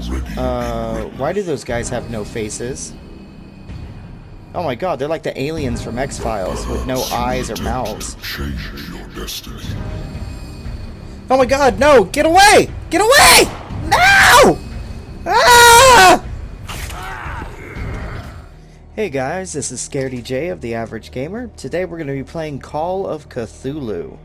Why do those guys have no faces? Oh my god, they're like the aliens from X-Files with no eyes or mouths. Oh my god, no! Get away! Get away! No! Ah! Hey guys, this is Scaredy J of The Average Gamer. Today we're going to be playing Call of Cthulhu.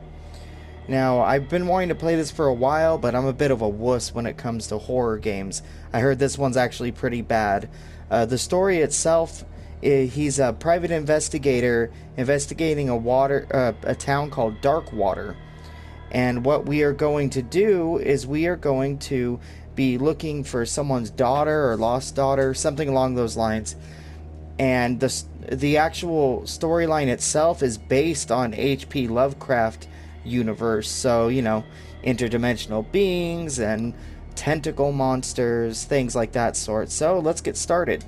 Now, I've been wanting to play this for a while, but I'm a bit of a wuss when it comes to horror games. I heard this one's actually pretty bad. The story itself, he's a private investigator investigating a town called Darkwater. And what we are going to do is we are going to be looking for someone's daughter or lost daughter, something along those lines. And the actual storyline itself is based on H.P. Lovecraft universe. So, you know, interdimensional beings and tentacle monsters, things like that sort. So, let's get started.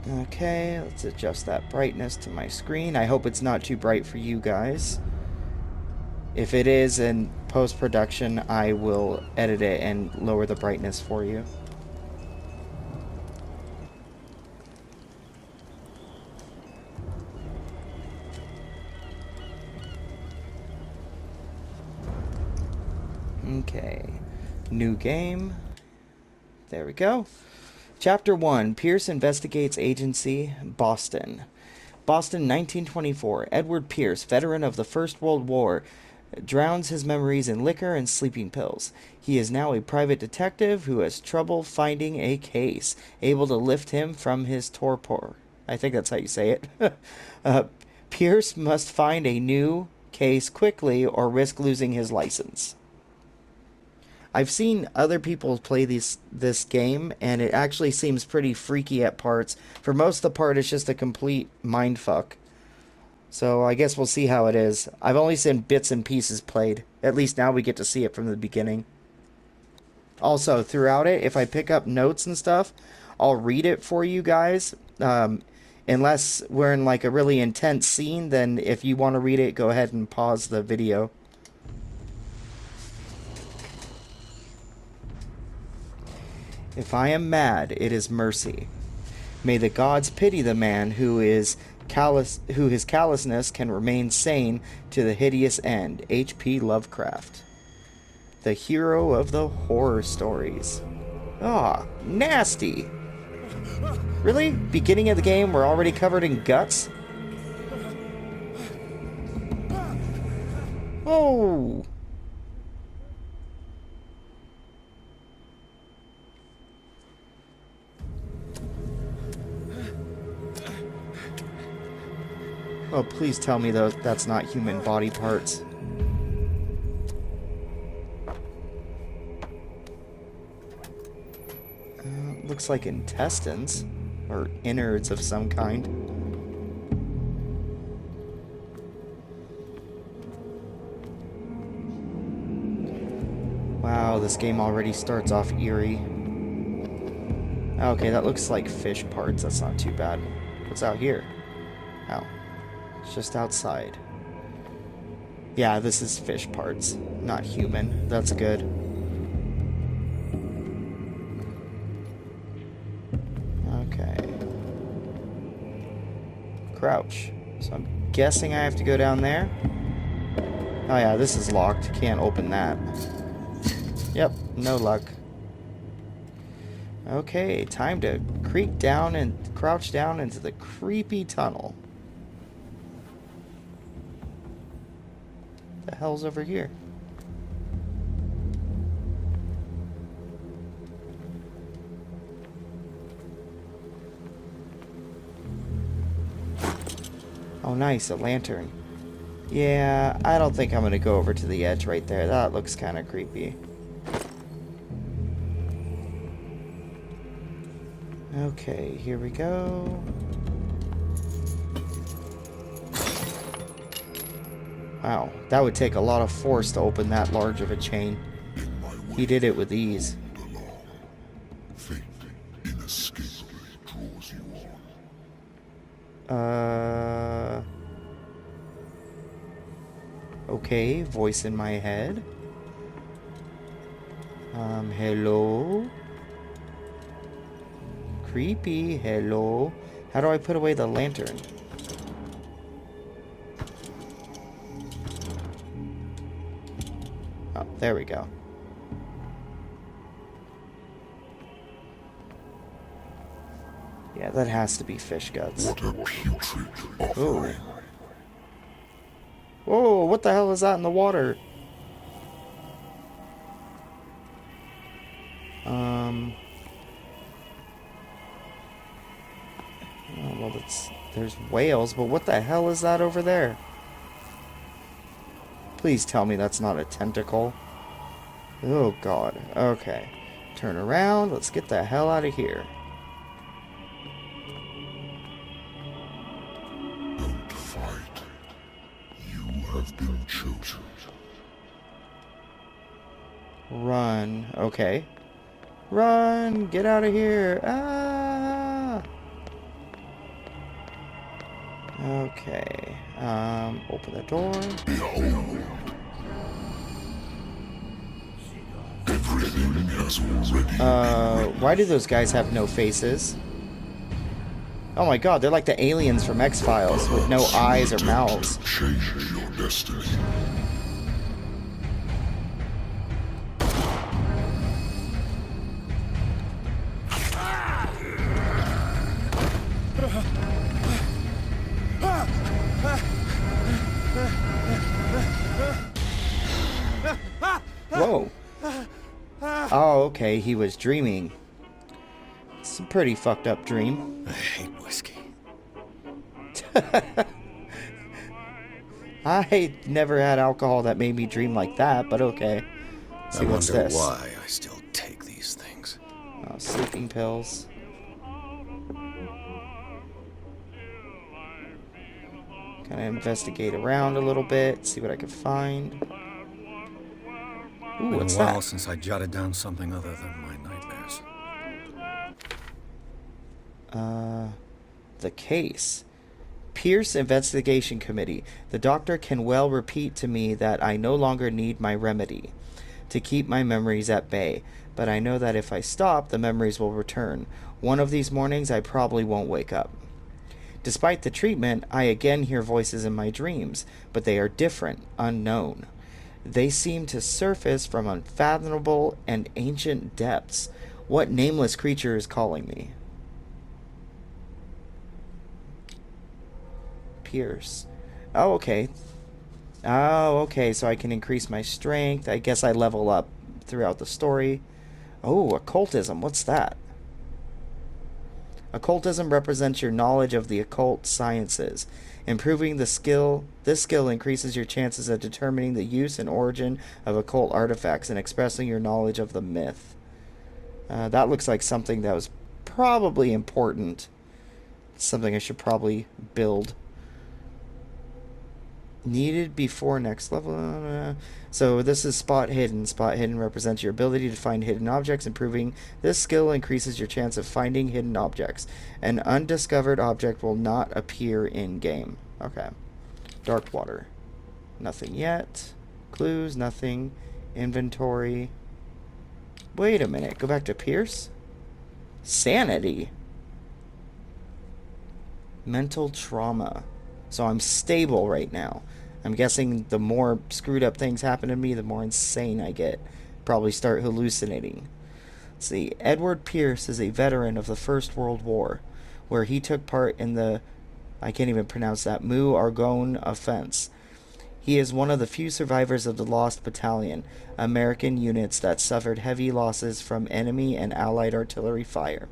Okay, let's adjust that brightness to my screen. I hope it's not too bright for you guys. If it is in post-production, I will edit it and lower the brightness for you. Okay, new game. There we go. Chapter 1, Pierce Investigates Agency, Boston. Boston, 1924. Edward Pierce, veteran of the First World War, drowns his memories in liquor and sleeping pills. He is now a private detective who has trouble finding a case, able to lift him from his torpor. I think that's how you say it. Pierce must find a new case quickly or risk losing his license. I've seen other people play this game, and it actually seems pretty freaky at parts. For most of the part, it's just a complete mindfuck. So I guess we'll see how it is. I've only seen bits and pieces played. At least now we get to see it from the beginning. Also, throughout it, if I pick up notes and stuff, I'll read it for you guys. Unless we're in like a really intense scene, then if you want to read it, go ahead and pause the video. If I am mad, it is mercy. May the gods pity the man who his callousness can remain sane to the hideous end. H.P. Lovecraft. The hero of the horror stories. Ah, nasty. Really? Beginning of the game, we're already covered in guts? Oh! Oh, please tell me though that's not human body parts. Looks like intestines or innards of some kind. Wow, this game already starts off eerie. Okay, that looks like fish parts. That's not too bad. What's out here? Oh. It's just outside. Yeah, this is fish parts, not human. That's good. Okay. Crouch. So I'm guessing I have to go down there. Oh yeah, this is locked. Can't open that. Yep, no luck. Okay, time to creep down and crouch down into the creepy tunnel. The hell's over here? Oh nice, a lantern. Yeah, I don't think I'm gonna go over to the edge right there. That looks kind of creepy. Okay, here we go. Wow, that would take a lot of force to open that large of a chain. He did it with ease. Fate inescapably draws you Okay, voice in my head. Hello? Creepy, hello? How do I put away the lantern? Oh, there we go. Yeah, that has to be fish guts. What a putrid Ooh. offering. Whoa, what the hell is that in the water? Oh, well, there's whales, but what the hell is that over there? Please tell me that's not a tentacle. Oh, God. Okay. Turn around. Let's get the hell out of here. Don't fight. You have been chosen. Run. Okay. Run! Get out of here! Ah! Okay. Open the door. Behold. Everything has already Why do those guys have no faces? Oh my god, they're like the aliens from X-Files with no eyes or mouths. change your destiny. Whoa. Oh, okay, he was dreaming. It's a pretty fucked up dream. I hate whiskey. I never had alcohol that made me dream like that, but okay. Let's see I what's wonder this. why I still take these things. Oh, sleeping pills. Kind of investigate around a little bit, see what I can find. Ooh, Been what's a while that? since I jotted down something other than my nightmares. The case. Pierce Investigation Committee. The doctor can well repeat to me that I no longer need my remedy to keep my memories at bay, but I know that if I stop, the memories will return. One of these mornings, I probably won't wake up. Despite the treatment, I again hear voices in my dreams, but they are different, unknown. They seem to surface from unfathomable and ancient depths. What nameless creature is calling me? Pierce. Oh, okay. Oh, okay, so I can increase my strength. I guess I level up throughout the story. Oh, occultism. What's that? Occultism represents your knowledge of the occult sciences. Improving this skill increases your chances of determining the use and origin of occult artifacts and expressing your knowledge of the myth. That looks like something that was probably important. Something I should probably build. Needed before next level. So this is spot hidden. Spot hidden represents your ability to find hidden objects. Improving this skill increases your chance of finding hidden objects. An undiscovered object will not appear in game. Okay. Dark water. Nothing yet. Clues, nothing. Inventory. Wait a minute. Go back to Pierce. Sanity. Mental trauma. So I'm stable right now. I'm guessing the more screwed up things happen to me, the more insane I get. Probably start hallucinating. Let's see. Edward Pierce is a veteran of the First World War, where he took part in the, I can't even pronounce that, Meuse-Argonne offense. He is one of the few survivors of the Lost Battalion, American units that suffered heavy losses from enemy and Allied artillery fire.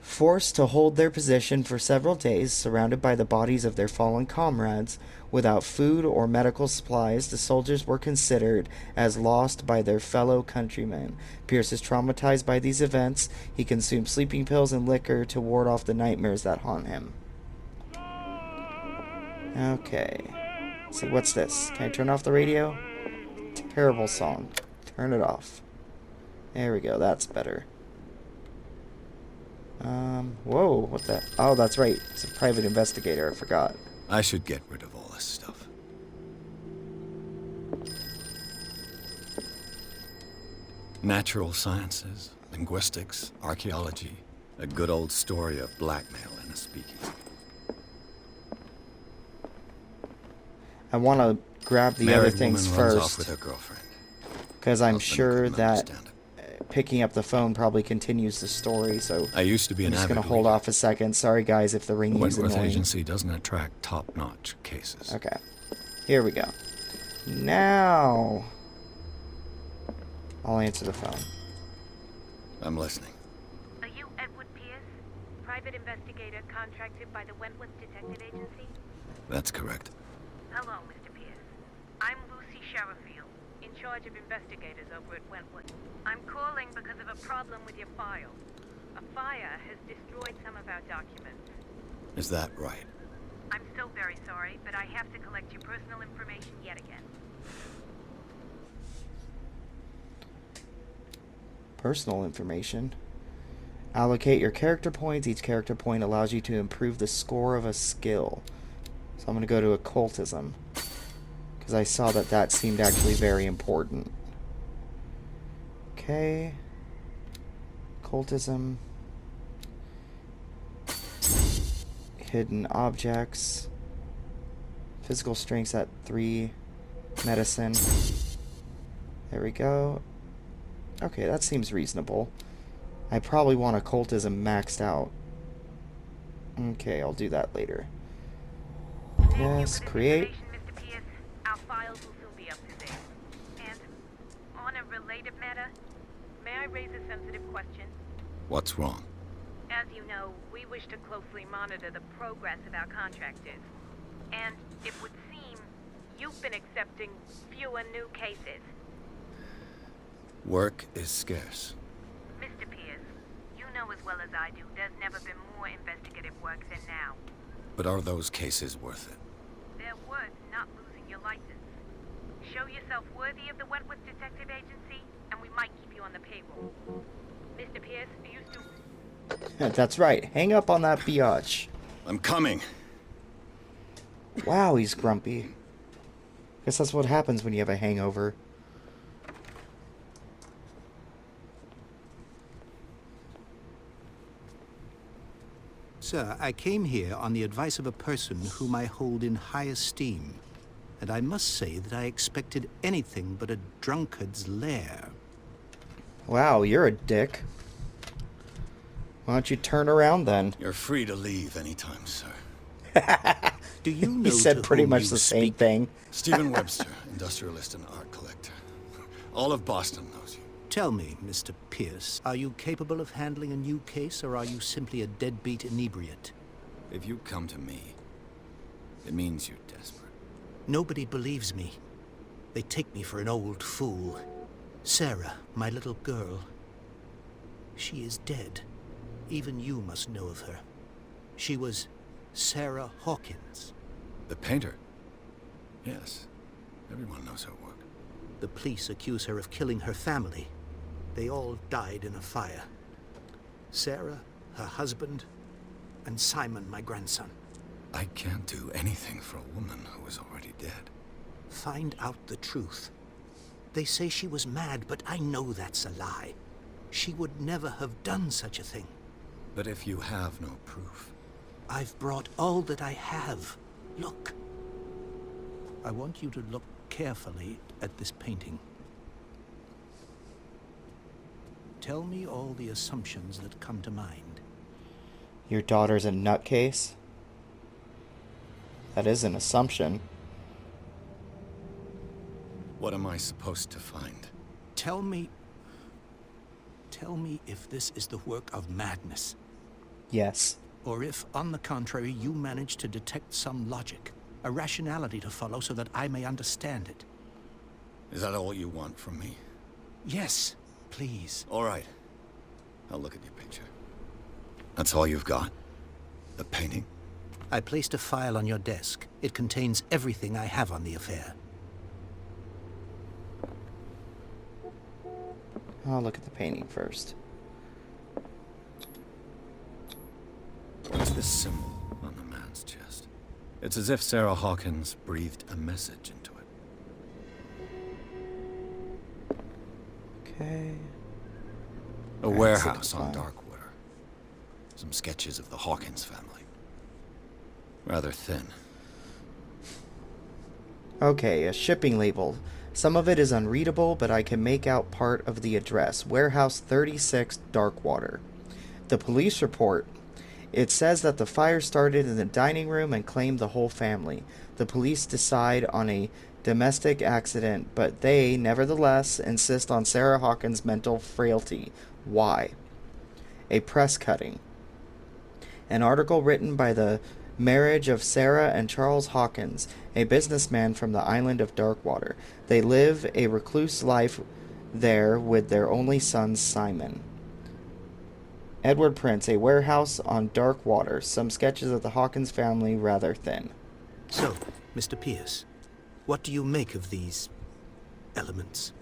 Forced to hold their position for several days, surrounded by the bodies of their fallen comrades, without food or medical supplies, the soldiers were considered as lost by their fellow countrymen. Pierce is traumatized by these events. He consumes sleeping pills and liquor to ward off the nightmares that haunt him. Okay. So what's this? Can I turn off the radio? Terrible song. Turn it off. There we go. That's better. Whoa, what the? Oh, that's right. It's a private investigator. I forgot. I should get rid of all this stuff. Natural sciences, linguistics, archaeology. A good old story of blackmail in a speakeasy. I want to grab the other Married things woman runs off first, with her girlfriend. because I'm Husband sure couldn't that understand it. picking up the phone probably continues the story, so I used to be I'm an just going avid to hold reader. off a second. Sorry, guys, if the The ringing is Wentworth annoying. Agency doesn't attract top-notch cases. Okay, here we go. Now, I'll answer the phone. I'm listening. Are you Edward Pierce, private investigator contracted by the Wentworth Detective Agency? That's correct. Hello, Mr. Pierce. I'm Lucy Sherifield, in charge of investigators over at Wentworth. I'm calling because of a problem with your file. A fire has destroyed some of our documents. Is that right? I'm still very sorry, but I have to collect your personal information yet again. Personal information. Allocate your character points. Each character point allows you to improve the score of a skill. So I'm going to go to occultism, because I saw that that seemed actually very important. Okay. Occultism. Hidden objects. Physical strength's at 3. Medicine. There we go. Okay, that seems reasonable. I probably want occultism maxed out. Okay, I'll do that later. Yes, create. Mr. Pierce, our files will soon be up to date. And on a related matter, may I raise a sensitive question? What's wrong? As you know, we wish to closely monitor the progress of our contractors. And it would seem you've been accepting fewer new cases. Work is scarce. Mr. Pierce, you know as well as I do there's never been more investigative work than now. But are those cases worth it? They're worth not losing your license. Show yourself worthy of the Wentworth Detective Agency, and we might keep you on the payroll. Mr. Pierce, are you still... That's right. Hang up on that biatch. I'm coming. Wow, he's grumpy. Guess that's what happens when you have a hangover. Sir, I came here on the advice of a person whom I hold in high esteem, and I must say that I expected anything but a drunkard's lair. Wow, you're a dick. Why don't you turn around then? You're free to leave anytime, sir. Do you know He said to pretty whom much you the same speak? thing. Stephen Webster, industrialist and art collector. All of Boston knows you. Tell me, Mr. Pierce, are you capable of handling a new case, or are you simply a deadbeat inebriate? If you come to me, it means you're desperate. Nobody believes me. They take me for an old fool. Sarah, my little girl, she is dead. Even you must know of her. She was Sarah Hawkins. The painter? Yes. Everyone knows her work. The police accuse her of killing her family. They all died in a fire. Sarah, her husband, and Simon, my grandson. I can't do anything for a woman who is already dead. Find out the truth. They say she was mad, but I know that's a lie. She would never have done such a thing. But if you have no proof... I've brought all that I have. Look. I want you to look carefully at this painting. Tell me all the assumptions that come to mind. Your daughter's a nutcase? That is an assumption. What am I supposed to find? Tell me if this is the work of madness, Yes. or if, on the contrary, you manage to detect some logic, a rationality to follow so that I may understand it. Is that all you want from me? Yes, please. All right. I'll look at your picture. That's all you've got? The painting? I placed a file on your desk. It contains everything I have on the affair. I'll look at the painting first. What's this symbol on the man's chest? It's as if Sarah Hawkins breathed a message into it. Okay. A Alright, warehouse so on fine. Darkwater. Some sketches of the Hawkins family. Rather thin. Okay, a shipping label. Some of it is unreadable, but I can make out part of the address. Warehouse 36, Darkwater. The police report. It says that the fire started in the dining room and claimed the whole family. The police decide on a domestic accident, but they, nevertheless, insist on Sarah Hawkins' mental frailty. Why? A press cutting. An article written by the marriage of Sarah and Charles Hawkins, a businessman from the island of Darkwater. They live a recluse life there with their only son, Simon. Edward Prince, a warehouse on Darkwater. Some sketches of the Hawkins family, rather thin. So, Mr. Pierce, what do you make of these elements?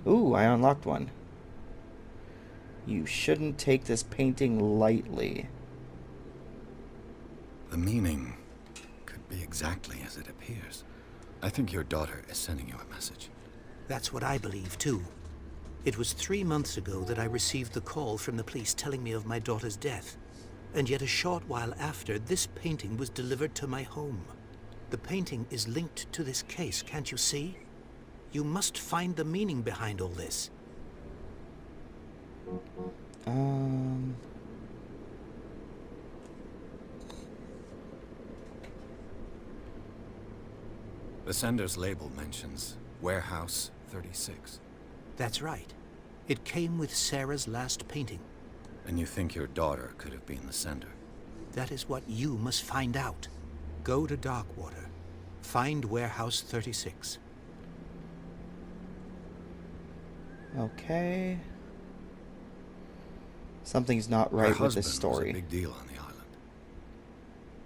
Ooh, I unlocked one. You shouldn't take this painting lightly. The meaning could be exactly as it appears. I think your daughter is sending you a message. That's what I believe, too. It was 3 months ago that I received the call from the police telling me of my daughter's death. And yet a short while after, this painting was delivered to my home. The painting is linked to this case, can't you see? You must find the meaning behind all this. The sender's label mentions Warehouse 36. That's right. It came with Sarah's last painting. And you think your daughter could have been the sender? That is what you must find out. Go to Darkwater. Find Warehouse 36. Okay. Something's not Her right with husband this story. was a big deal on the island.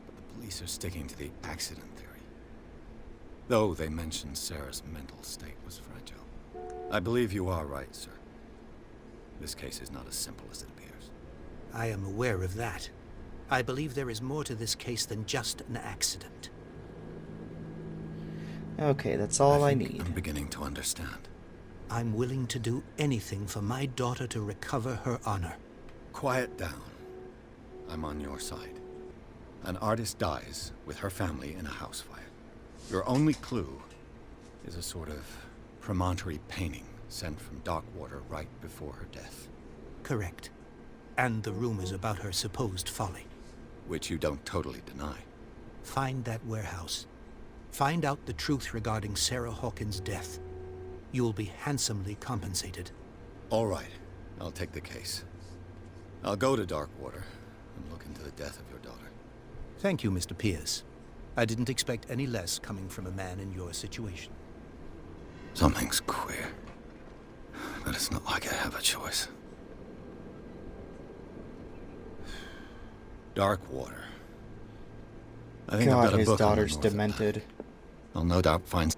But the police are sticking to the accident theory. Though they mention Sarah's mental state was fragile. I believe you are right, sir. This case is not as simple as it appears. I am aware of that. I believe there is more to this case than just an accident. Okay, that's all I think need. I'm beginning to understand. I'm willing to do anything for my daughter to recover her honor. Quiet down. I'm on your side. An artist dies with her family in a house fire. Your only clue is a sort of promontory painting sent from Darkwater right before her death. Correct. And the rumors about her supposed folly. Which you don't totally deny. Find that warehouse. Find out the truth regarding Sarah Hawkins' death. You'll be handsomely compensated. All right. I'll take the case. I'll go to Darkwater and look into the death of your daughter. Thank you, Mr. Pierce. I didn't expect any less coming from a man in your situation. Something's queer. But it's not like I have a choice. Darkwater. I think I've God, got a his book on the daughter's north of demented. that. I'll no doubt find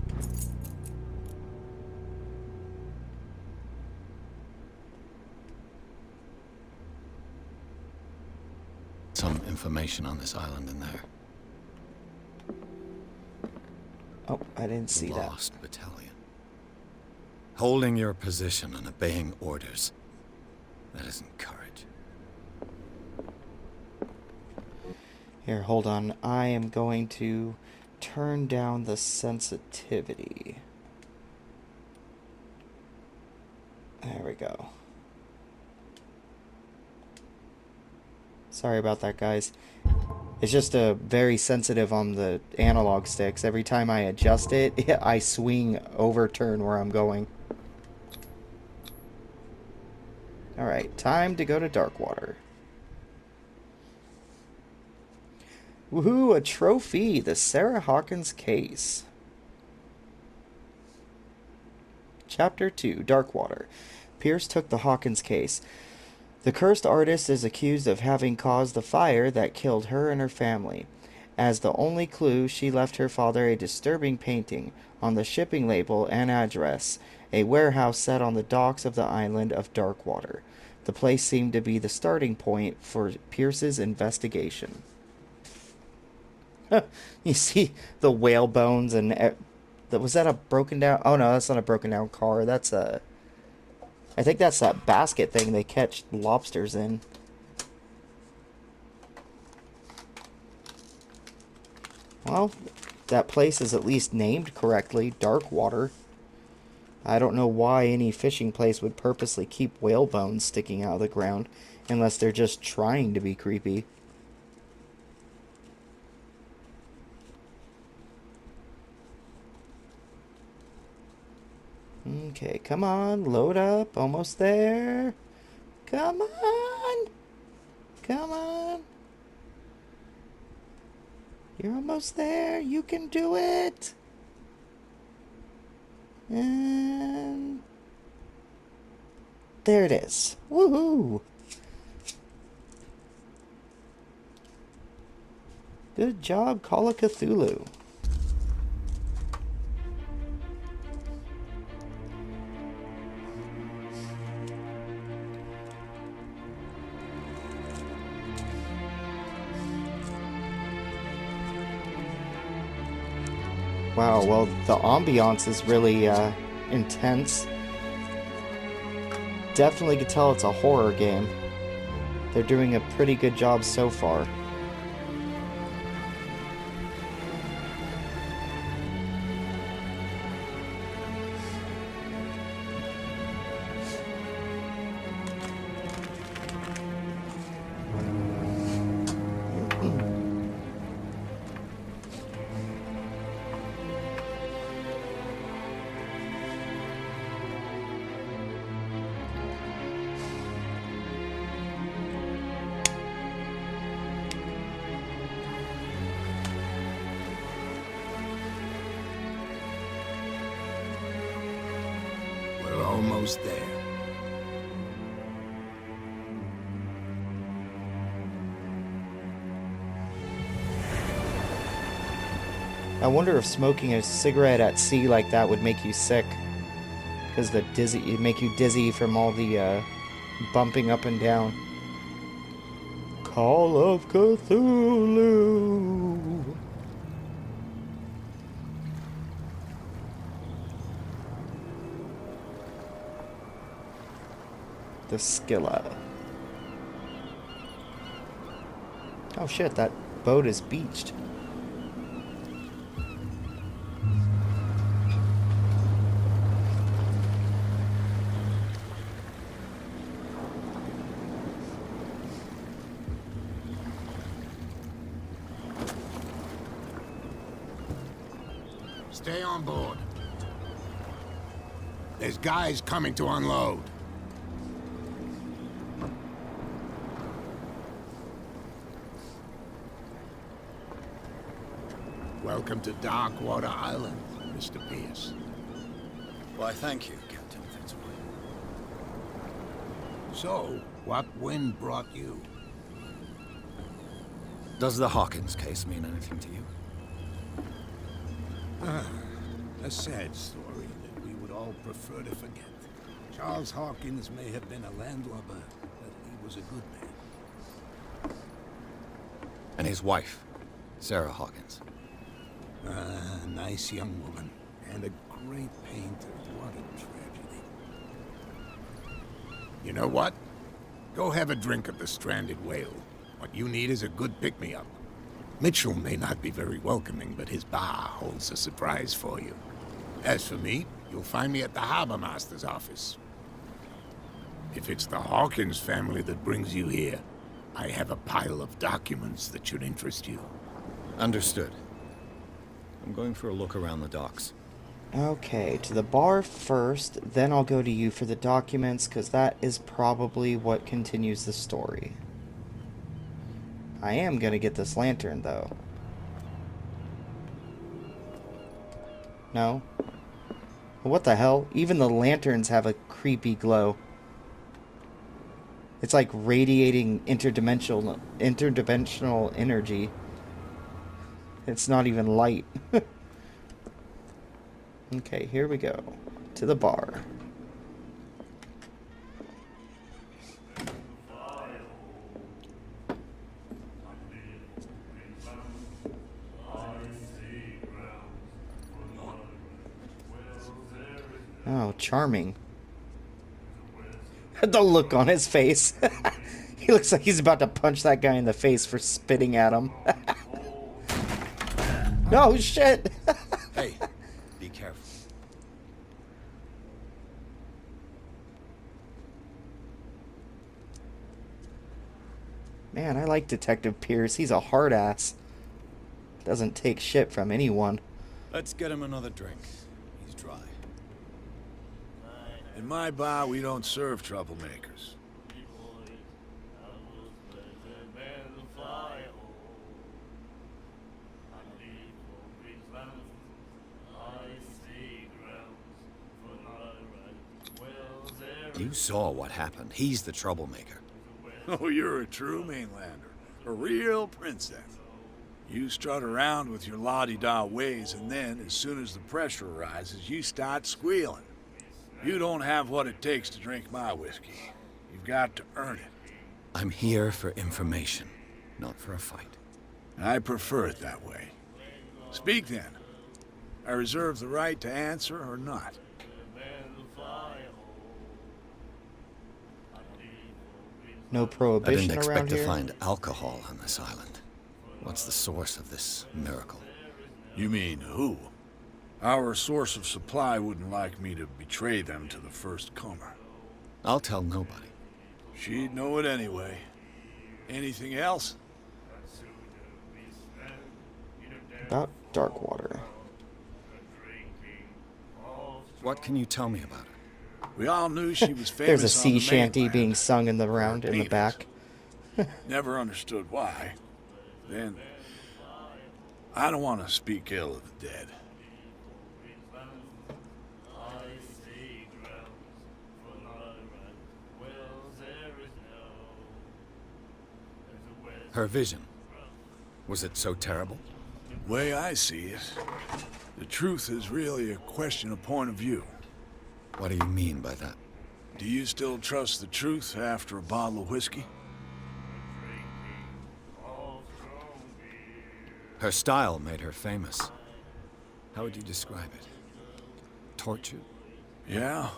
some information on this island in there. Oh, I didn't see that. Lost battalion. Holding your position and obeying orders. That isn't courage. Here, hold on. I am going to turn down the sensitivity. There we go. Sorry about that, guys. It's just very sensitive on the analog sticks. Every time I adjust it, I swing overturn where I'm going. Alright, time to go to Darkwater. Woohoo, a trophy! The Sarah Hawkins case. Chapter 2, Darkwater. Pierce took the Hawkins case. The cursed artist is accused of having caused the fire that killed her and her family. As the only clue, she left her father a disturbing painting on the shipping label and address, a warehouse set on the docks of the island of Darkwater. The place seemed to be the starting point for Pierce's investigation. You see the whale bones and Was that a broken down... Oh, no, that's not a broken down car. That's a... I think that's that basket thing they catch lobsters in. Well, that place is at least named correctly. Dark Water. I don't know why any fishing place would purposely keep whale bones sticking out of the ground, unless they're just trying to be creepy. Okay, come on, load up, almost there. Come on! Come on! You're almost there, you can do it! And... there it is. Woohoo! Good job, Call of Cthulhu. Wow, well, the ambiance is really intense. Definitely could tell it's a horror game. They're doing a pretty good job so far. We're almost there. I wonder if smoking a cigarette at sea like that would make you sick. Because it'd make you dizzy from all the bumping up and down. Call of Cthulhu. The Skilla. Oh shit, that boat is beached. Stay on board. There's guys coming to unload. Welcome to Darkwater Island, Mr. Pierce. Why, thank you, Captain Fitzroy. So, what wind brought you? Does the Hawkins case mean anything to you? A sad story that we would all prefer to forget. Charles Hawkins may have been a landlubber, but he was a good man. And his wife, Sarah Hawkins. A nice young woman, and a great painter. What a tragedy. You know what? Go have a drink of the stranded whale. What you need is a good pick-me-up. Mitchell may not be very welcoming, but his bar holds a surprise for you. As for me, you'll find me at the Harbor Master's office. If it's the Hawkins family that brings you here, I have a pile of documents that should interest you. Understood. I'm going for a look around the docks. Okay, to the bar first, then I'll go to you for the documents, because that is probably what continues the story. I am going to get this lantern, though. No? What the hell? Even the lanterns have a creepy glow. It's like radiating interdimensional energy. It's not even light. Okay, here we go. To the bar. Oh, charming. The look on his face. He looks like he's about to punch that guy in the face for spitting at him. No, shit! Hey, be careful. Man, I like Detective Pierce. He's a hard ass. Doesn't take shit from anyone. Let's get him another drink. He's dry. In my bar, we don't serve troublemakers. You saw what happened. He's the troublemaker. Oh, you're a true mainlander. A real princess. You strut around with your la-di-da ways, and then, as soon as the pressure arises, you start squealing. You don't have what it takes to drink my whiskey. You've got to earn it. I'm here for information, not for a fight. I prefer it that way. Speak then. I reserve the right to answer or not. No I didn't prohibition expect around to here. find alcohol on this island. What's the source of this miracle? You mean who? Our source of supply wouldn't like me to betray them to the first comer. I'll tell nobody. She'd know it anyway. Anything else? About Darkwater. What can you tell me about it? We all knew she was famous. There's a on sea the shanty mainland. being sung in the round in the Penis. back. Never understood why. Then, I don't want to speak ill of the dead. Her vision. Was it so terrible? Way I see it, the truth is really a question of point of view. What do you mean by that? Do you still trust the truth after a bottle of whiskey? Her style made her famous. How would you describe it? Tortured? Yeah,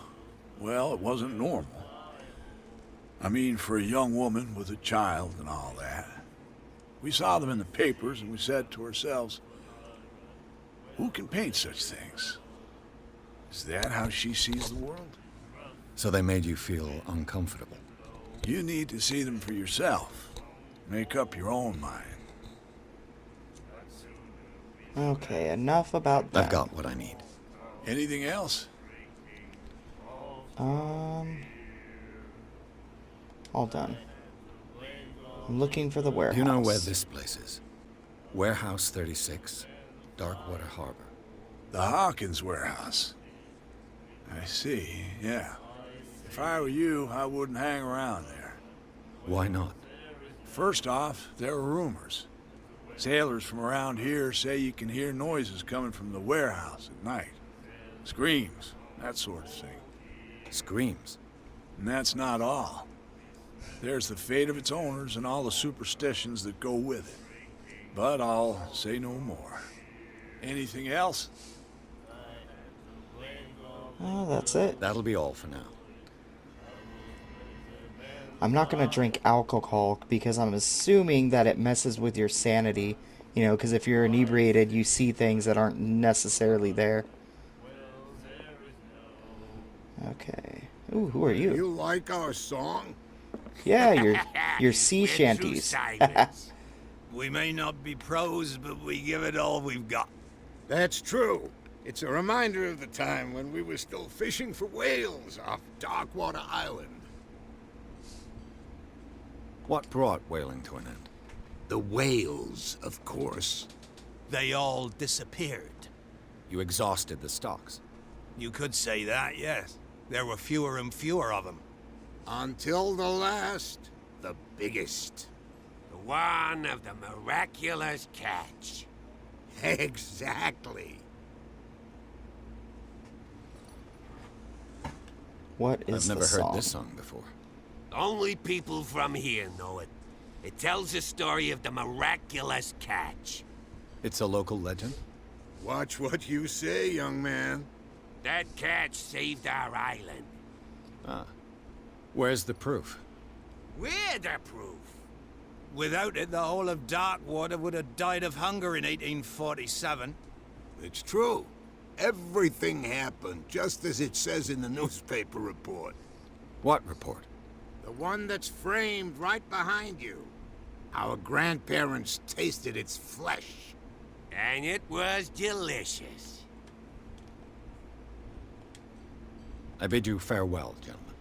well, it wasn't normal. I mean, for a young woman with a child and all that. We saw them in the papers and we said to ourselves, who can paint such things? Is that how she sees the world? So they made you feel uncomfortable. You need to see them for yourself. Make up your own mind. Okay, enough about that. I've got what I need. Anything else? All done. I'm looking for the warehouse. You know where this place is? Warehouse 36, Darkwater Harbor. The Hawkins warehouse. I see, yeah. If I were you, I wouldn't hang around there. Why not? First off, there are rumors. Sailors from around here say you can hear noises coming from the warehouse at night. Screams, that sort of thing. Screams. And that's not all. There's the fate of its owners and all the superstitions that go with it. But I'll say no more. Anything else? Oh, that's it. That'll be all for now. I'm not going to drink alcohol because I'm assuming that it messes with your sanity. You know, because if you're inebriated, you see things that aren't necessarily there. Okay. Ooh, who are you? You like our song? Yeah, your sea We're true shanties. Simons. We may not be pros, but we give it all we've got. That's true. It's a reminder of the time when we were still fishing for whales off Darkwater Island. What brought whaling to an end? The whales, of course. They all disappeared. You exhausted the stocks. You could say that, yes. There were fewer and fewer of them. Until the last, the biggest. The one of the miraculous catch. Exactly. What is I've never the heard song? this song before. Only people from here know it. It tells the story of the miraculous catch. It's a local legend? Watch what you say, young man. That catch saved our island. Ah. Where's the proof? We're the proof. Without it, the whole of Darkwater would have died of hunger in 1847. It's true. Everything happened just as it says in the newspaper report. What report? The one that's framed right behind you. Our grandparents tasted its flesh. And it was delicious. I bid you farewell, gentlemen.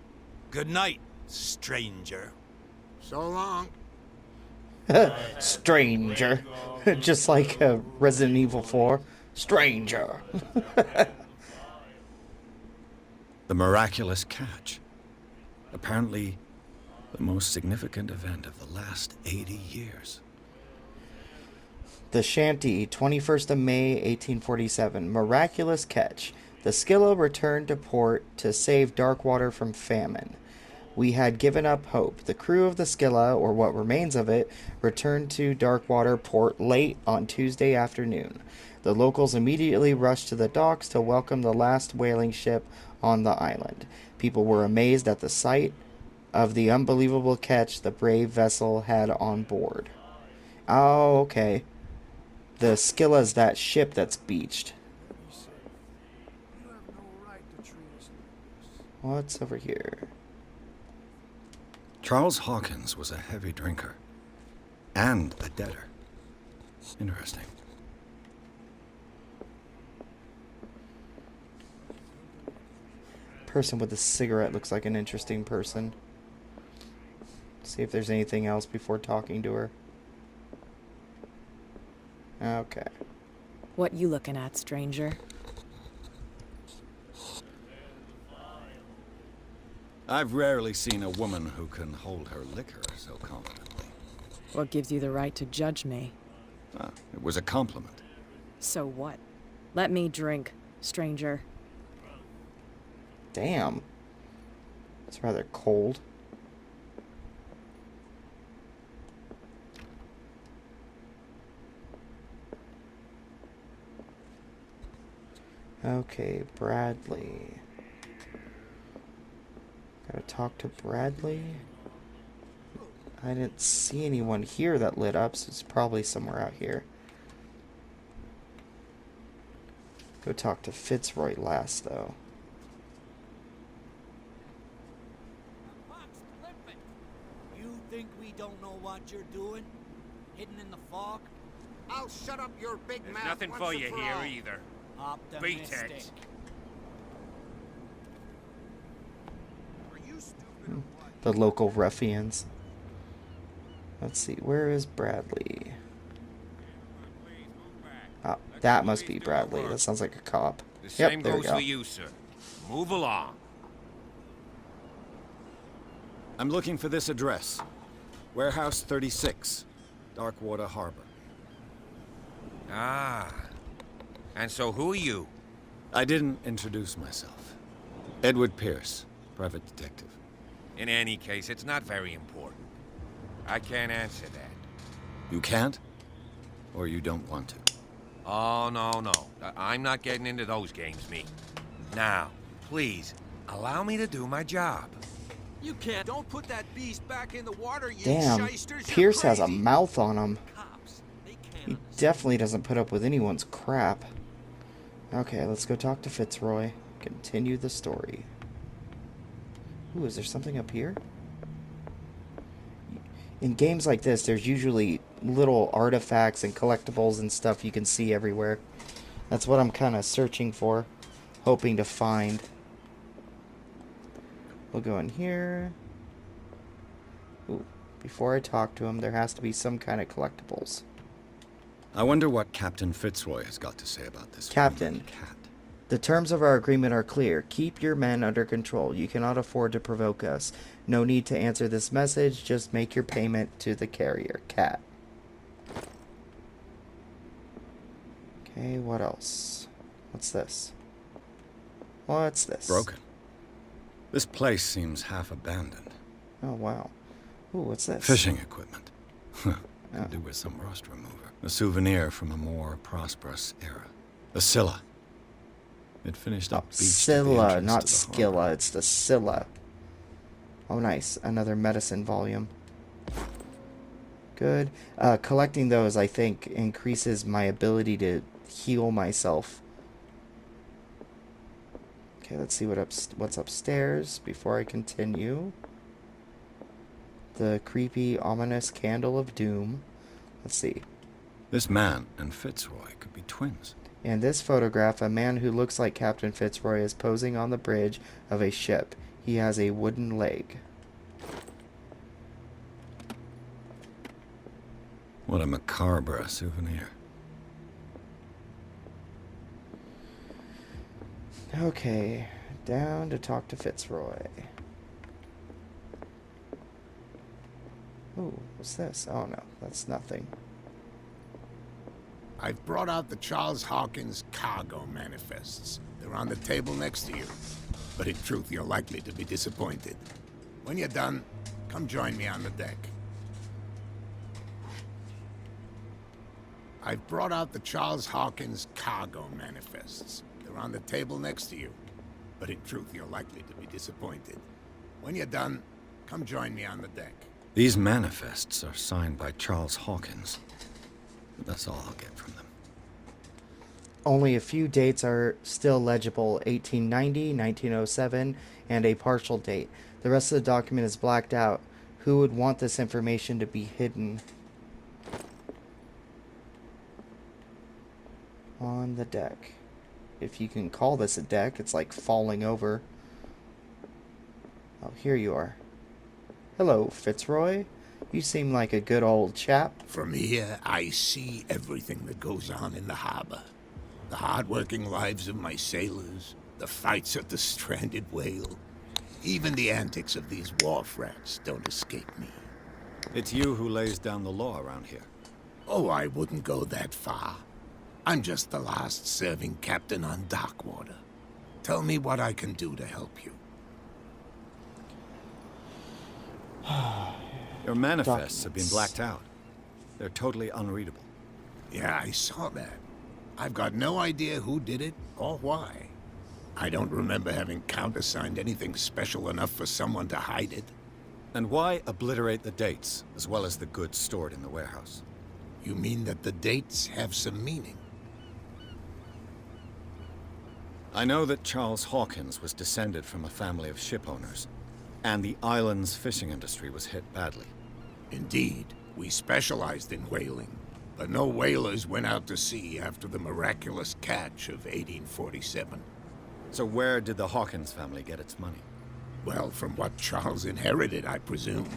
Good night, stranger. So long. Stranger. Just like Resident Evil 4. Stranger. The miraculous catch. Apparently, the most significant event of the last 80 years. The Shanty, 21st of May, 1847. Miraculous catch. The Scylla returned to port to save Darkwater from famine. We had given up hope. The crew of the Scylla, or what remains of it, returned to Darkwater port late on Tuesday afternoon. The locals immediately rushed to the docks to welcome the last whaling ship on the island. People were amazed at the sight of the unbelievable catch the brave vessel had on board. Oh, okay. The Scylla's that ship that's beached. What's over here? Charles Hawkins was a heavy drinker. And a debtor. Interesting. Person with a cigarette looks like an interesting person. See if there's anything else before talking to her. Okay. What you looking at, stranger? I've rarely seen a woman who can hold her liquor so confidently. What gives you the right to judge me? Ah, it was a compliment. So what? Let me drink, stranger. Damn. It's rather cold. Okay, Bradley. Gotta talk to Bradley. I didn't see anyone here that lit up, so it's probably somewhere out here. Go talk to Fitzroy last, though. You think we don't know what you're doing? Hidden in the fog? I'll shut up your big There's mouth. nothing once for and you for here all. either. Optimistic. it. The local ruffians. Let's see, where is Bradley? Oh, that must be Bradley. That sounds like a cop. The same Yep, there we goes go. for you, sir. Move along. I'm looking for this address. Warehouse 36, Darkwater Harbor. Ah. And so who are you? I didn't introduce myself. Edward Pierce, private detective. In any case, it's not very important. I can't answer that. You can't? Or you don't want to? Oh, no. I'm not getting into those games, me. Now, please, allow me to do my job. You can't. Don't put that beast back in the water, you Damn, shysters. You're Pierce has a crazy. mouth on him. Cops, they can't He understand. definitely doesn't put up with anyone's crap. Okay, let's go talk to Fitzroy. Continue the story. Ooh, is there something up here? In games like this, there's usually little artifacts and collectibles and stuff you can see everywhere. That's what I'm kind of searching for, hoping to find. We'll go in here. Ooh, before I talk to him, there has to be some kind of collectibles. I wonder what Captain Fitzroy has got to say about this Captain. human cat. The terms of our agreement are clear. Keep your men under control. You cannot afford to provoke us. No need to answer this message. Just make your payment to the carrier. Cat. Okay, what else? What's this? What's this? Broken. This place seems half abandoned. Oh, wow. Ooh, what's this? Fishing equipment. Could Oh. do with some rust remover. A souvenir from a more prosperous era. A Scylla. It finished up beached at the Scylla, entrance not to the Skilla. harbor. It's the Scylla. Oh, nice. Another medicine volume. Good. Collecting those, I think, increases my ability to heal myself. Okay, let's see what's upstairs before I continue. The creepy, ominous candle of doom. Let's see. This man and Fitzroy could be twins. In this photograph, a man who looks like Captain Fitzroy is posing on the bridge of a ship. He has a wooden leg. What a macabre souvenir. Okay, down to talk to Fitzroy. Ooh, what's this? Oh no, that's nothing. I've brought out the Charles Hawkins cargo manifests. They're on the table next to you. But in truth, you're likely to be disappointed. When you're done, come join me on the deck. I've brought out the Charles Hawkins cargo manifests. They're on the table next to you. But in truth, you're likely to be disappointed. When you're done, come join me on the deck. These manifests are signed by Charles Hawkins. But that's all I'll get from them. Only a few dates are still legible: 1890, 1907, and a partial date. The rest of the document is blacked out. Who would want this information to be hidden? On the deck. If you can call this a deck, it's like falling over. Oh, here you are. Hello, Fitzroy. You seem like a good old chap. From here, I see everything that goes on in the harbor. The hard-working lives of my sailors, the fights at the stranded whale. Even the antics of these wharf rats don't escape me. It's you who lays down the law around here. Oh, I wouldn't go that far. I'm just the last serving captain on Darkwater. Tell me what I can do to help you. Your manifests have been blacked out. They're totally unreadable. Yeah, I saw that. I've got no idea who did it or why. I don't remember having countersigned anything special enough for someone to hide it. And why obliterate the dates, as well as the goods stored in the warehouse? You mean that the dates have some meaning? I know that Charles Hawkins was descended from a family of ship owners, and the island's fishing industry was hit badly. Indeed, we specialized in whaling, but no whalers went out to sea after the miraculous catch of 1847. So where did the Hawkins family get its money? Well, from what Charles inherited, I presume.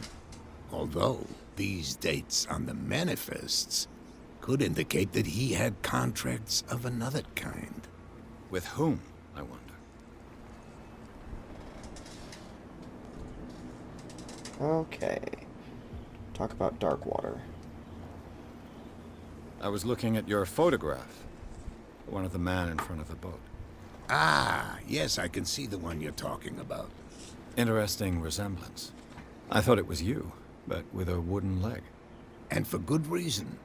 Although, these dates on the manifests could indicate that he had contracts of another kind. With whom, I wonder? Okay. Talk about Darkwater. I was looking at your photograph. One of the man in front of the boat. Ah, yes, I can see the one you're talking about. Interesting resemblance. I thought it was you, but with a wooden leg. And for good reason.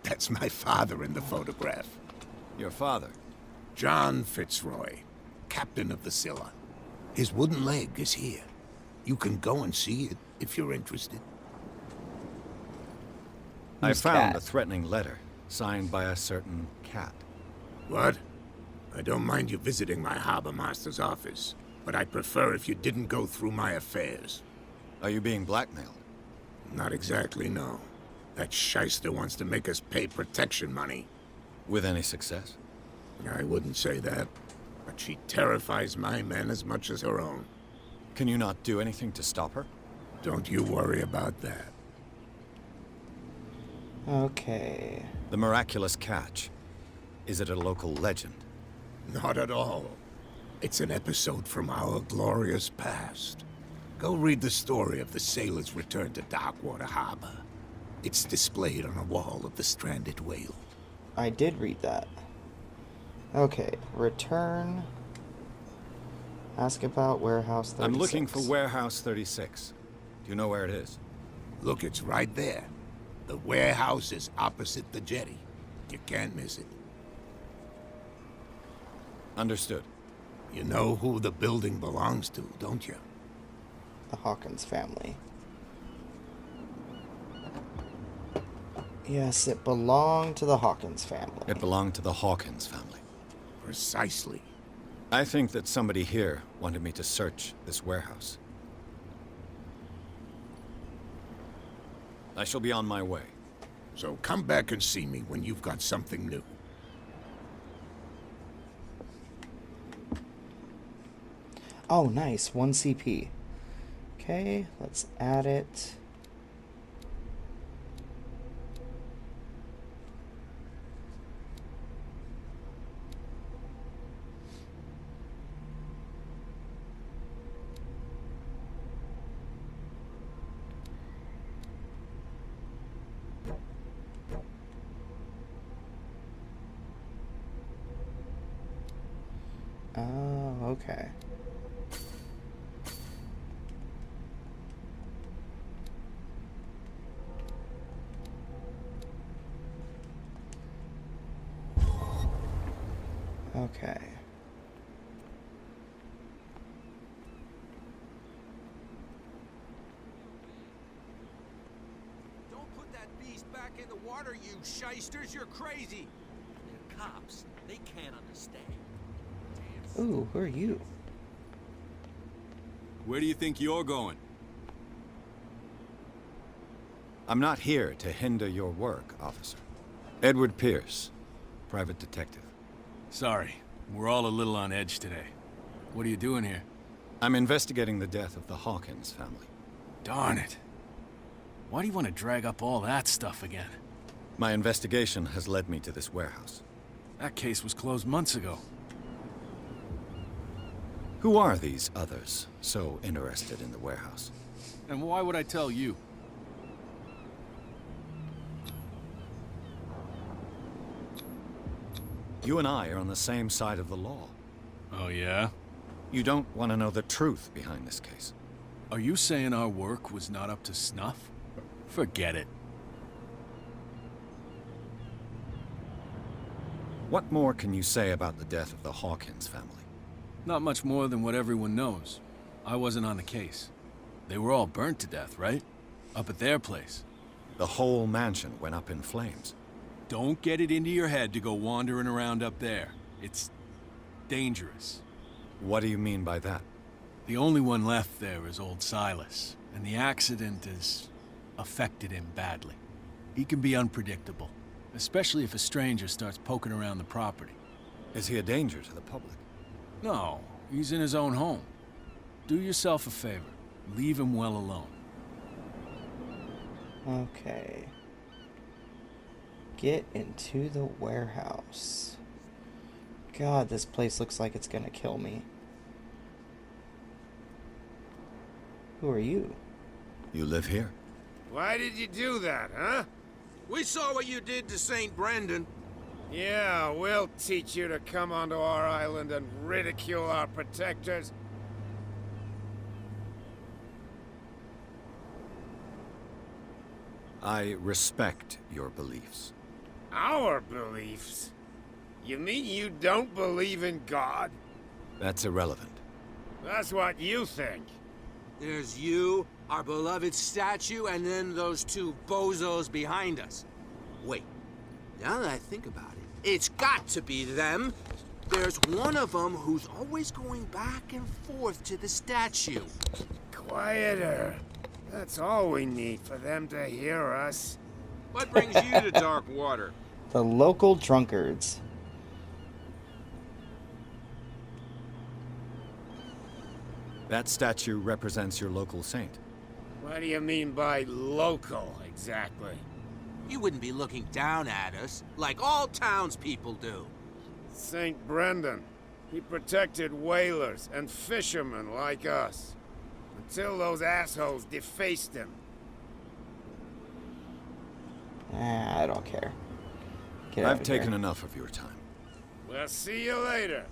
That's my father in the photograph. Your father? John Fitzroy, captain of the Scylla. His wooden leg is here. You can go and see it if you're interested. I Who's found Cat? a threatening letter, signed by a certain cat. What? I don't mind you visiting my harbor master's office, but I'd prefer if you didn't go through my affairs. Are you being blackmailed? Not exactly, no. That shyster wants to make us pay protection money. With any success? I wouldn't say that, but she terrifies my men as much as her own. Can you not do anything to stop her? Don't you worry about that. Okay. The miraculous catch. Is it a local legend? Not at all. It's an episode from our glorious past. Go read the story of the sailor's return to Darkwater Harbor. It's displayed on a wall of the stranded whale. I did read that. Okay, return. Ask about Warehouse 36. I'm looking for Warehouse 36. Do you know where it is? Look, it's right there. The warehouse is opposite the jetty. You can't miss it. Understood. You know who the building belongs to, don't you? The Hawkins family. Yes, it belonged to the Hawkins family. It belonged to the Hawkins family. Precisely. I think that somebody here wanted me to search this warehouse. I shall be on my way. So come back and see me when you've got something new. Oh, nice. 1 CP. Okay, let's add it. Oh, okay. Okay. Don't put that beast back in the water, you shysters. You're crazy. They're cops. They can't understand. Ooh, who are you? Where do you think you're going? I'm not here to hinder your work, officer. Edward Pierce, private detective. Sorry, we're all a little on edge today. What are you doing here? I'm investigating the death of the Hawkins family. Darn it. Why do you want to drag up all that stuff again? My investigation has led me to this warehouse. That case was closed months ago. Who are these others so interested in the warehouse? And why would I tell you? You and I are on the same side of the law. Oh, yeah? You don't want to know the truth behind this case. Are you saying our work was not up to snuff? Forget it. What more can you say about the death of the Hawkins family? Not much more than what everyone knows. I wasn't on the case. They were all burnt to death, right? Up at their place. The whole mansion went up in flames. Don't get it into your head to go wandering around up there. It's dangerous. What do you mean by that? The only one left there is old Silas, and the accident has affected him badly. He can be unpredictable, especially if a stranger starts poking around the property. Is he a danger to the public? No, he's in his own home. Do yourself a favor. Leave him well alone. Okay. Get into the warehouse. God, this place looks like it's gonna kill me. Who are you? You live here? Why did you do that, huh? We saw what you did to St. Brendan. Yeah, we'll teach you to come onto our island and ridicule our protectors. I respect your beliefs. Our beliefs? You mean you don't believe in God? That's irrelevant. That's what you think. There's you, our beloved statue, and then those two bozos behind us. Wait, now that I think about it, it's got to be them. There's one of them who's always going back and forth to the statue. Quieter. That's all we need for them to hear us. What brings you to dark water? The local drunkards. That statue represents your local saint. What do you mean by local, exactly? You wouldn't be looking down at us, like all townspeople do. St. Brendan. He protected whalers and fishermen like us. Until those assholes defaced him. I don't care. Get out I've of taken here. enough of your time. We'll see you later.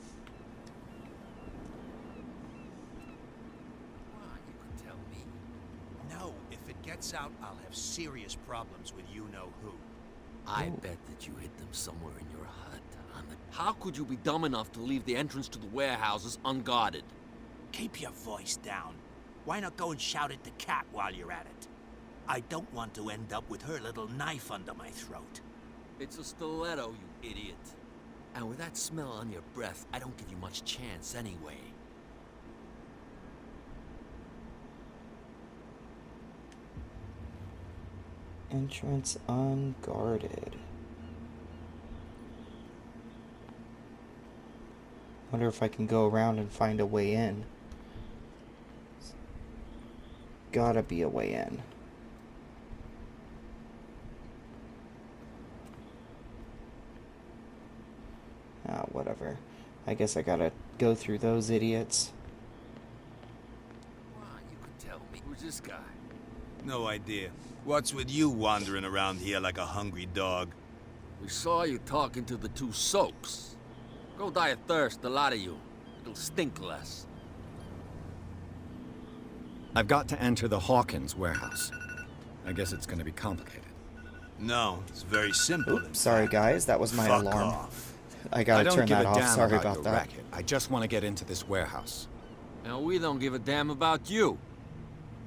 You could tell me. No, if it gets out, I'll have serious problems with you-know-who. I bet that you hid them somewhere in your hut, huh? on. How could you be dumb enough to leave the entrance to the warehouses unguarded? Keep your voice down. Why not go and shout at the cat while you're at it? I don't want to end up with her little knife under my throat. It's a stiletto, you idiot. And with that smell on your breath, I don't give you much chance anyway. Entrance unguarded. Wonder if I can go around and find a way in. Gotta be a way in. Ah, whatever. I guess I gotta go through those idiots. Well, you could tell me. Who's this guy? No idea. What's with you wandering around here like a hungry dog? We saw you talking to the two soaks. Go die of thirst, the lot of you. It'll stink less. I've got to enter the Hawkins warehouse. I guess it's gonna be complicated. No, it's very simple. Oops, sorry guys, that was my Fuck alarm. off. I gotta turn that off. Sorry your about that. racket. I just want to get into this warehouse. Now, we don't give a damn about you.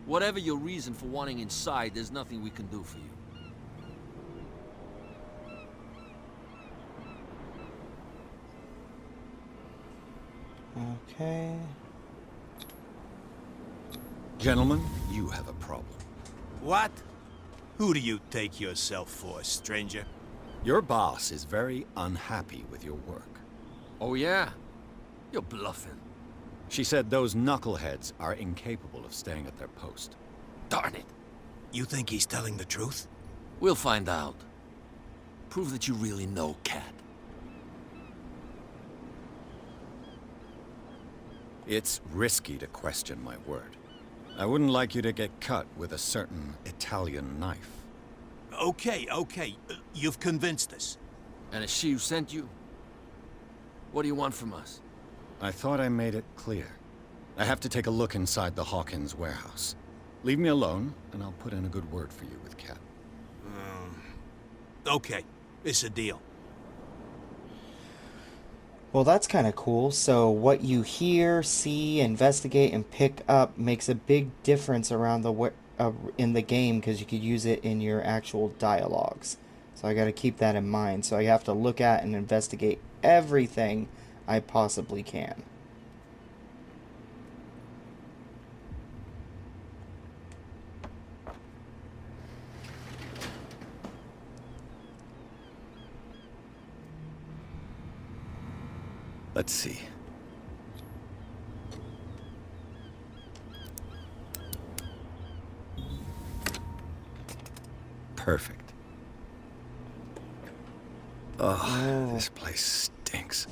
Whatever your reason for wanting inside, there's nothing we can do for you. Okay. Gentlemen, you have a problem. What? Who do you take yourself for, stranger? Your boss is very unhappy with your work. Oh, yeah? You're bluffing. She said those knuckleheads are incapable of staying at their post. Darn it. You think he's telling the truth? We'll find out. Prove that you really know Cat. It's risky to question my word. I wouldn't like you to get cut with a certain Italian knife. Okay. You've convinced us. And it's she who sent you? What do you want from us? I thought I made it clear. I have to take a look inside the Hawkins warehouse. Leave me alone, and I'll put in a good word for you with Cat. Okay, it's a deal. Well, that's kind of cool. So what you hear, see, investigate, and pick up makes a big difference around the in the game, because you could use it in your actual dialogues. So I got to keep that in mind. So I have to look at and investigate everything I possibly can. Let's see. Perfect. Oh, this place stinks.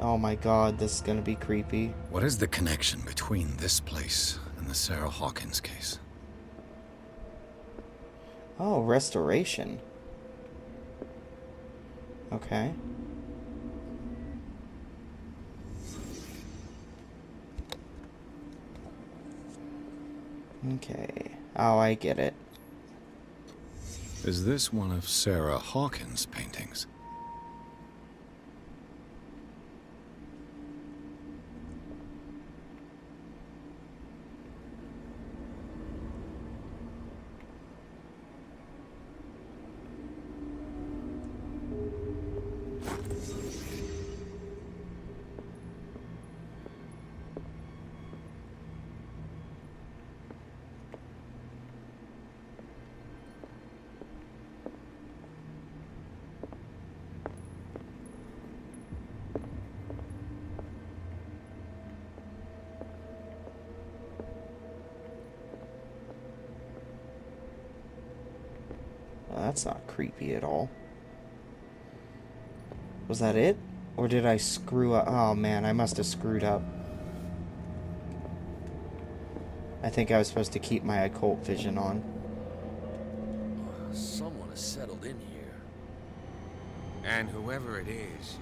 Oh my god, this is gonna be creepy. What is the connection between this place and the Sarah Hawkins case? Oh, restoration. Okay. Okay. Oh, I get it. Is this one of Sarah Hawkins' paintings? Well, that's not creepy at all. Was that it? Or did I screw up? Oh man, I must have screwed up. I think I was supposed to keep my occult vision on. Someone has settled in here. And whoever it is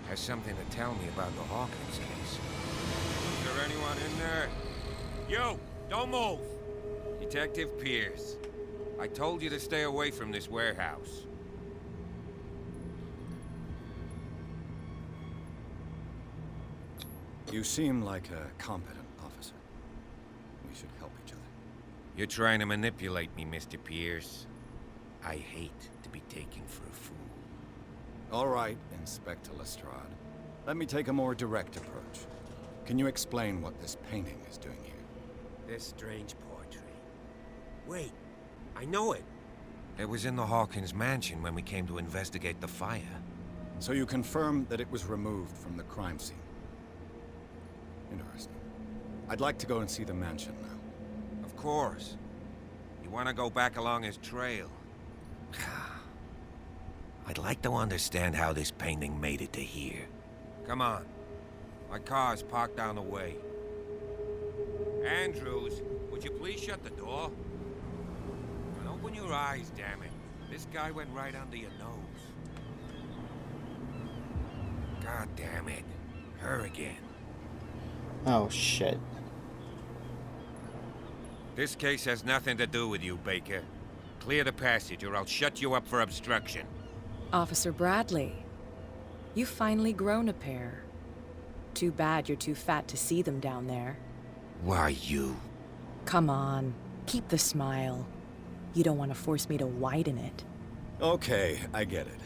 has something to tell me about the Hawkins case. Is there anyone in there? You! Don't move! Detective Pierce. I told you to stay away from this warehouse. You seem like a competent officer. We should help each other. You're trying to manipulate me, Mr. Pierce. I hate to be taken for a fool. All right, Inspector Lestrade. Let me take a more direct approach. Can you explain what this painting is doing here? This strange portrait. Wait, I know it. It was in the Hawkins mansion when we came to investigate the fire. So you confirm that it was removed from the crime scene? Interesting. I'd like to go and see the mansion now. Of course. You want to go back along his trail? I'd like to understand how this painting made it to here. Come on. My car's parked down the way. Andrews, would you please shut the door? And open your eyes, damn it. This guy went right under your nose. God damn it. Her again. Oh, shit. This case has nothing to do with you, Baker. Clear the passage or I'll shut you up for obstruction. Officer Bradley, you've finally grown a pair. Too bad you're too fat to see them down there. Why, you? Come on, keep the smile. You don't want to force me to widen it. Okay, I get it.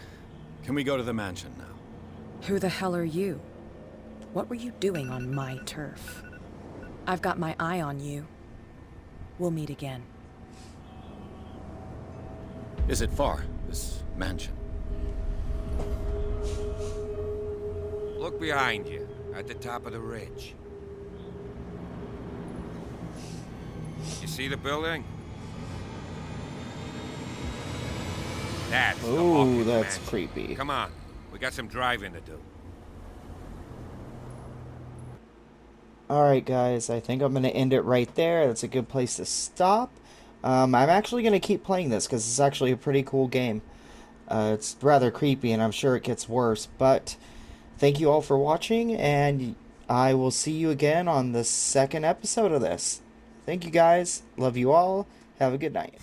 Can we go to the mansion now? Who the hell are you? What were you doing on my turf? I've got my eye on you. We'll meet again. Is it far, this mansion? Look behind you, at the top of the ridge. You see the building? That's the Ooh, Hawkins that's mansion. creepy. Come on, we got some driving to do. Alright guys, I think I'm going to end it right there. That's a good place to stop. I'm actually going to keep playing this because it's actually a pretty cool game. It's rather creepy and I'm sure it gets worse. But thank you all for watching and I will see you again on the second episode of this. Thank you guys. Love you all. Have a good night.